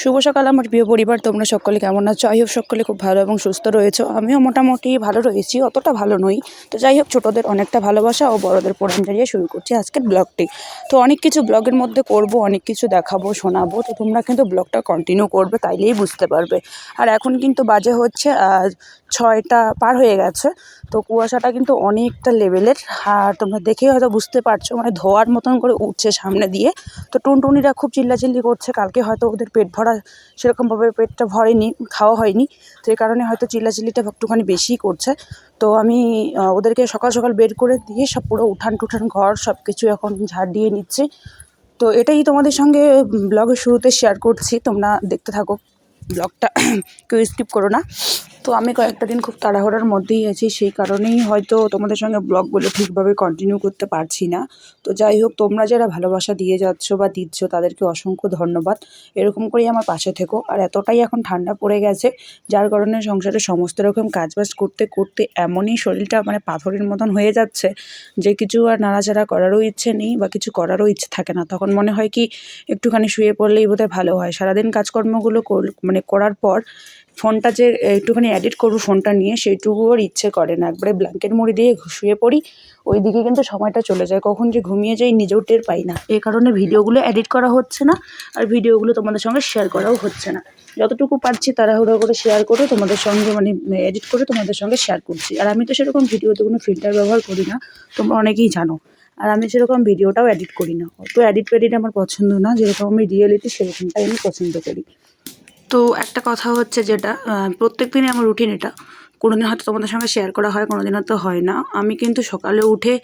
শুভ সকাল আমার প্রিয় পরিবার, তোমরা সকলে কেমন আছো? যাই হোক সকলে খুব ভালো এবং সুস্থ রয়েছো। আমিও মোটামুটি ভালো রয়েছি, অতটা ভালো নই। তো যাই হোক, ছোটোদের অনেকটা ভালোবাসা ও বড়োদের প্রণাম জানিয়ে শুরু করছি আজকের ব্লগটি। তো অনেক কিছু ব্লগের মধ্যে করব, অনেক কিছু দেখাবো, শোনাবো। তো তোমরা কিন্তু ব্লগটা কন্টিনিউ করবে, তাইলেই বুঝতে পারবে। আর এখন কিন্তু বাজে হচ্ছে 6টা পার হয়ে গেছে। তো কুয়াশাটা কিন্তু অনেকটা লেভেলের, আর তোমরা দেখেই হয়তো বুঝতে পারছো, মানে ধোয়ার মতন করে উঠছে সামনে দিয়ে। তো টুনটুনিরা খুব চিল্লাচিল্লি করছে, কালকে হয়তো ওদের পেট ভরা সেরকমভাবে পেটটা ভরেনি, খাওয়া হয়নি। তো এই কারণে হয়তো চিল্লাচিল্লিটা একটুখানি বেশিই করছে। তো আমি ওদেরকে সকাল সকাল বের করে দিয়ে সব পুরো উঠান টুঠান ঘর সব কিছু এখন ঝাড় দিয়ে নিচ্ছি। তো এটাই তোমাদের সঙ্গে ব্লগের শুরুতে শেয়ার করছি, তোমরা দেখতে থাকো ব্লগটা, কেউ স্কিপ করো না। তো আমি কয়েকটা দিন খুব তাড়াহুড়োর মধ্যেই আছি, সেই কারণেই হয়তো তোমাদের সঙ্গে ব্লগগুলো ঠিকভাবে কন্টিনিউ করতে পারছি না। তো যাই হোক, তোমরা যারা ভালোবাসা দিয়ে যাচ্ছ বা দিচ্ছ তাদেরকে অসংখ্য ধন্যবাদ। এরকম করেই আমার পাশে থেকো। আর এতটাই এখন ঠান্ডা পড়ে গেছে, যার কারণে সংসারে সমস্ত রকম কাজবাজ করতে করতে এমনই শরীরটা মানে পাথরের মতন হয়ে যাচ্ছে যে কিছু আর নাড়াচাড়া করারও ইচ্ছে নেই বা কিছু করারও ইচ্ছে থাকে না। তখন মনে হয় কি একটুখানি শুয়ে পড়লেই বোধহয় ভালো হয়। সারাদিন কাজকর্মগুলো মানে করার পর ফোনটা যে একটুখানি এডিট করবো ফোনটা নিয়ে, সেইটুকু আর ইচ্ছে করে না। একবারে ব্ল্যাঙ্কেট মুড়ি দিয়ে শুয়ে পড়ি, ওই দিকে কিন্তু সময়টা চলে যায়, কখন যে ঘুমিয়ে যাই নিজেও টের পাই না। এই কারণে ভিডিওগুলো এডিট করা হচ্ছে না, আর ভিডিওগুলো তোমাদের সঙ্গে শেয়ার করাও হচ্ছে না। যতটুকু পারছি তাড়াহুড়ো করে শেয়ার করে তোমাদের সঙ্গে মানে এডিট করে তোমাদের সঙ্গে শেয়ার করছি। আর আমি তো সেরকম ভিডিওতে কোনো ফিল্টার ব্যবহার করি না, তোমরা অনেকেই জানো। আর আমি সেরকম ভিডিওটাও এডিট করি না, অত এডিট ফেডিট আমার পছন্দ না। যেরকম আমি রিয়েলিটি সেরকমটাই আমি পছন্দ করি। তো একটা কথা হচ্ছে যেটা প্রত্যেক দিনই আমার রুটিন এটা। কোনো দিন হয়তো তোমাদের সঙ্গে শেয়ার করা হয়, কোনো দিন হয়তো হয় না। আমি কিন্তু সকালে উঠে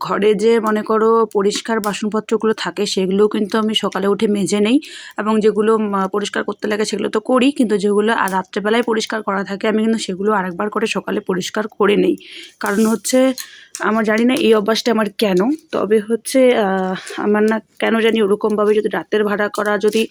ঘরে যে মনে করো পরিষ্কার বাসনপত্রগুলো থাকে সেগুলোও কিন্তু আমি সকালে উঠে মেজে নেই, এবং যেগুলো পরিষ্কার করতে লাগে সেগুলো তো করি, কিন্তু যেগুলো আর রাত্রেবেলায় পরিষ্কার করা থাকে আমি কিন্তু সেগুলো আরেকবার করে সকালে পরিষ্কার করে নেই। কারণ হচ্ছে আমার জানি না এই অভ্যাসটা আমার কেন, তবে হচ্ছে আমার না কেন জানি ওরকমভাবে যদি রাতের ভাড়া করা যদি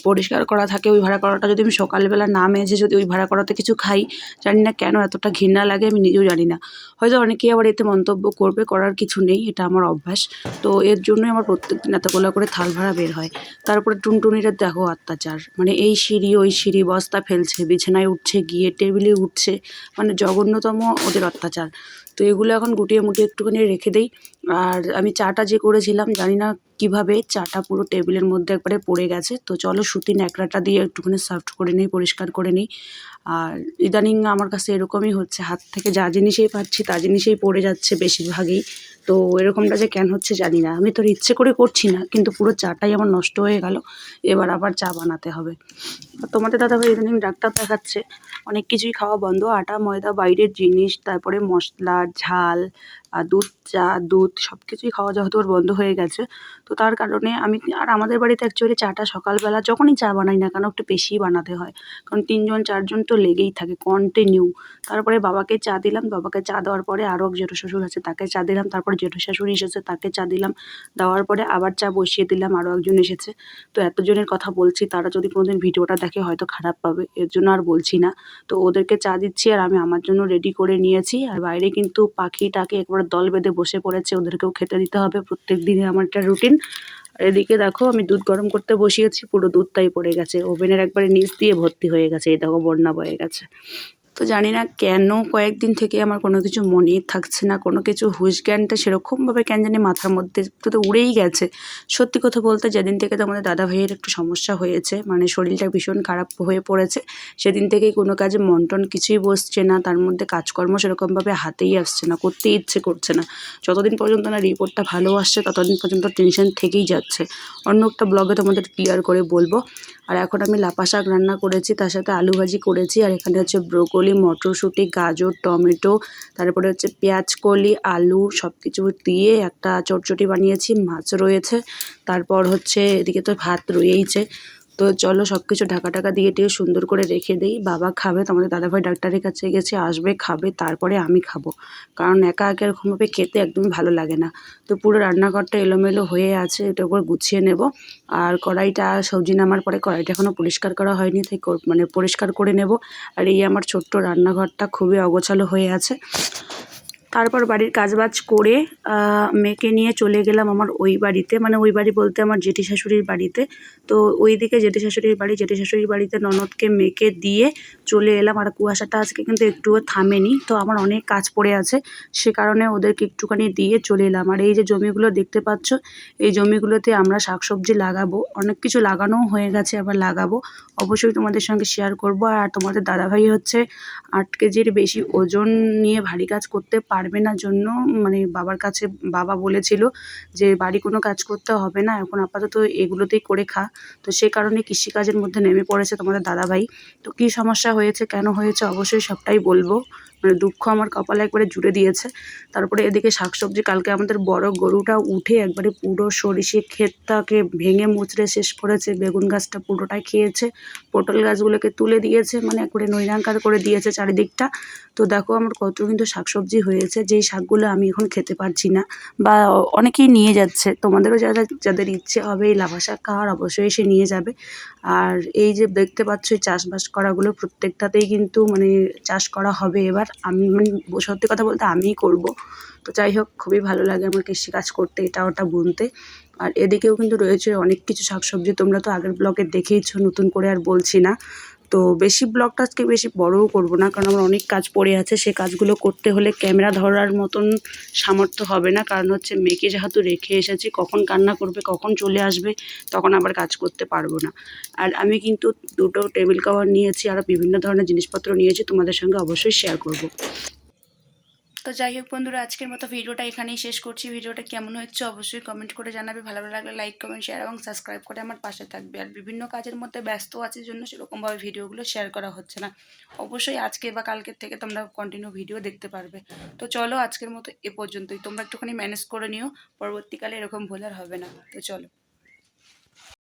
পরিষ্কার করা থাকে, ওই ভাড়া করাটা যদি আমি সকালবেলা না মেজে যদি ওই ভাড়া করাতে কিছু খাই, জানি না কেন এতটা ঘৃণা লাগে, আমি নিজেও জানি না। হয়তো অনেকেই আবার এতে মন্তব্য করবে, করার কিছু নেই, এটা আমার অভ্যাস। তো এর জন্যই আমার প্রত্যেকদিন এতগুলো করে থাল ভাড়া বের হয়। তারপরে টুনটুনিরা দেখো অত্যাচার, মানে এই সিঁড়ি ওই সিঁড়ি, বস্তা ফেলছে, বিছানায় উঠছে, গিয়ে টেবিলে উঠছে, মানে জঘন্যতম ওদের অত্যাচার। তো এগুলো এখন গুটিয়ে মুটিয়ে একটুখানি রেখে দেই। আর আমি চাটা যে করেছিলাম জানি না কীভাবে চাটা পুরো টেবিলের মধ্যে একবারে পড়ে গেছে। তো চলো সুতি ন্যাকড়াটা দিয়ে একটুখানি সফট করে নিই, পরিষ্কার করে নিই। আর ইদানিং আমার কাছে এরকমই হচ্ছে, হাত থেকে যা জিনিসেই পাচ্ছি তা জিনিসেই পড়ে যাচ্ছে বেশিরভাগই। তো এরকমটা যে কেন হচ্ছে জানি না, আমি তো ইচ্ছে করে করছি না, কিন্তু পুরো চাটাই আমার নষ্ট হয়ে গেল। এবার আবার চা বানাতে হবে। তোমাদের দাদাভাই ইদানিং ডাক্তার দেখাচ্ছে, অনেক কিছুই খাওয়া বন্ধ, আটা ময়দা বাইরের জিনিস, তারপরে মশলা ঝাল, দুধ, চা দুধ সব কিছুই খাওয়া যেহেতু ওর বন্ধ হয়ে গেছে। তো তার কারণে আমি আর আমাদের বাড়িতে অ্যাকচুয়ালি চাটা সকালবেলা যখনই চা বানাই না কেন একটু বেশিই বানাতে হয়, কারণ 3জন 4জন তো লেগেই থাকে কন্টিনিউ। তারপরে বাবাকে চা দিলাম, বাবাকে চা দেওয়ার পরে আরও এক জেঠু শ্বশুর আছে তাকে চা দিলাম, তারপরে জেঠু শাশুড়ি এসেছে তাকে চা দিলাম, দেওয়ার পরে আবার চা বসিয়ে দিলাম, আরও একজন এসেছে। তো এতজনের কথা বলছি, তারা যদি কোনোদিন ভিডিওটা দেখে হয়তো খারাপ পাবে, এর জন্য আর বলছি না। তো ওদেরকে চা দিচ্ছি আর আমি আমার জন্য রেডি করে নিয়েছি। আর বাইরে কিন্তু পাখিটাকে একবারে দল বেঁধে বসে পড়েছে, ওদেরকেও খেতে দিতে হবে, প্রত্যেক দিনে আমার একটা রুটিন। আর এদিকে দেখো আমি দুধ গরম করতে বসিয়েছি, পুরো দুধটাই পড়ে গেছে, ওভেনের একবারে নিচ দিয়ে ভর্তি হয়ে গেছে, এই দেখো বন্যা বয়ে গেছে। তো জানি না কেন কয়েকদিন থেকে আমার কোনো কিছু মনেই থাকছে না, কোনো কিছু হুঁশ জ্ঞানটা সেরকমভাবে কেন জানি মাথার মধ্যে তো উড়েই গেছে। সত্যি কথা বলতে যেদিন থেকে তো আমাদের দাদা ভাইয়ের একটু সমস্যা হয়েছে, মানে শরীরটা ভীষণ খারাপ হয়ে পড়েছে, সেদিন থেকেই কোনো কাজে মন টন কিছুই বসছে না, তার মধ্যে কাজকর্ম সেরকমভাবে হাতেই আসছে না, করতেই ইচ্ছে করছে না। যতদিন পর্যন্ত না রিপোর্টটা ভালো আসছে ততদিন পর্যন্ত টেনশন থেকেই যাচ্ছে। অন্য একটা ব্লগে তোমাদের ক্লিয়ার করে বলবো। আর এখন আমি লাপা শাক রান্না করেছি, তার সাথে আলু ভাজি করেছি, আর এখানে হচ্ছে ব্রোকলি, মটরশুঁটি, গাজর, টমেটো, তারপরে হচ্ছে পেঁয়াজ কলি, আলু সব কিছু দিয়ে একটা চটচটি বানিয়েছি, মাছ রয়েছে, তারপর হচ্ছে এদিকে তো ভাত রয়েইছে। তো চলো সব কিছু ঢাকা টাকা দিয়ে টিয়ে সুন্দর করে রেখে দিই। বাবা খাবে, তোমাদের দাদাভাই ডাক্তারের কাছে গেছে, আসবে খাবে, তারপরে আমি খাবো, কারণ একা একা এরকমভাবে খেতে একদমই ভালো লাগে না। তো পুরো রান্নাঘরটা এলোমেলো হয়ে আছে, এটার উপর গুছিয়ে নেব। আর কড়াইটা সবজি নামার পরে কড়াইটা এখনও পরিষ্কার করা হয়নি, তাই মানে পরিষ্কার করে নেব। আর এই আমার ছোট্ট রান্নাঘরটা খুবই অগোছালো হয়ে আছে। তারপর বাড়ির কাজবাজ করে মেয়েকে নিয়ে চলে গেলাম আমার ওই বাড়িতে, মানে ওই বাড়ি বলতে আমার জেঠি শাশুড়ির বাড়িতে। তো ওই দিকে জেঠি শাশুড়ির বাড়ি, জেঠি শাশুড়ির বাড়িতে ননদকে মেয়েকে দিয়ে চলে এলাম। আর কুয়াশাটা আজকে কিন্তু একটুও থামেনি, তো আমার অনেক কাজ পড়ে আছে, সে কারণে ওদেরকে একটুখানি দিয়ে চলে এলাম। আর এই যে জমিগুলো দেখতে পাচ্ছ, এই জমিগুলোতে আমরা শাকসবজি লাগাবো, অনেক কিছু লাগানোও হয়ে গেছে, আবার লাগাবো, অবশ্যই তোমাদের সঙ্গে শেয়ার করব। আর তোমাদের দাদাভাই হচ্ছে 8 কেজির বেশি ওজন নিয়ে ভারী কাজ করতে পারবে না জন্য, মানে বাবার কাছে বাবা বলেছিল যে বাড়ি কোনো কাজ করতে হবে না, এখন আপাতত এগুলোতেই করে খা। তো সে কারণে কৃষিকাজের মধ্যে নেমে পড়েছে তোমাদের দাদাভাই। তো কী সমস্যা হয়েছে, কেন হয়েছে, অবশ্যই সবটাই বলবো। মানে দুঃখ আমার কপালে একবারে জুড়ে দিয়েছে। তারপরে এদিকে শাকসবজি, কালকে আমাদের বড় গরুটা উঠে একবারে পুরো সরিষে ক্ষেতটাকে ভেঙে মুচড়ে শেষ করেছে, বেগুন গাছটা পুরোটাই খেয়েছে, পটল গাছগুলোকে তুলে দিয়েছে, মানে একবারে নৈরাঙ্কার করে দিয়েছে চারিদিকটা। তো দেখো আমার কত কিন্তু শাকসবজি হয়েছে, যেই শাকগুলো আমি এখন খেতে পারছি না, বা অনেকেই নিয়ে যাচ্ছে। তোমাদেরও যাদের ইচ্ছে হবে এই লাফা শাক খাওয়ার, অবশ্যই এসে নিয়ে যাবে। আর এই যে দেখতে পাচ্ছ এই চাষবাস করাগুলো প্রত্যেকটাতেই কিন্তু মানে চাষ করা হবে এবার। আমি মানে সত্যি কথা বলতে আমিই করব। তো যাই হোক, খুবই ভালো লাগে আমার কৃষিকাজ করতে, এটা ওটা বুনতে। আর এদিকেও কিন্তু রয়েছে অনেক কিছু শাকসবজি, তোমরা তো আগের ব্লগে দেখেইছো, নতুন করে আর বলছি না। তো বেশি ব্লগটা আজকে বেশি বড়ও করব না, কারণ আমার অনেক কাজ পড়ে আছে, সে কাজগুলো করতে হলে ক্যামেরা ধরার মতন সামর্থ্য হবে না, কারণ হচ্ছে মেয়েকে যেহেতু রেখে এসেছি, কখন কান্না করবে, কখন চলে আসবে, তখন আবার কাজ করতে পারবো না। আর আমি কিন্তু 2টো টেবিল কভার নিয়েছি, আরও বিভিন্ন ধরনের জিনিসপত্র নিয়েছি, তোমাদের সঙ্গে অবশ্যই শেয়ার করব। তো যাই হোক বন্ধুরা, আজকের মতো ভিডিওটা এখানেই শেষ করছি। ভিডিওটা কেমন হচ্ছে অবশ্যই কমেন্ট করে জানাবে, ভালো লাগলে লাইক কমেন্ট শেয়ার এবং সাবস্ক্রাইব করে আমার পাশে থাকবে। আর বিভিন্ন কাজের মধ্যে ব্যস্ত আছে জন্য সেরকমভাবে ভিডিওগুলো শেয়ার করা হচ্ছে না, অবশ্যই আজকে বা কালকের থেকে তোমরা কন্টিনিউ ভিডিও দেখতে পারবে। তো চলো আজকের মতো এ পর্যন্তই, তোমরা একটুখানি ম্যানেজ করে নিও, পরবর্তীকালে এরকম ভুল আর হবে না। তো চলো।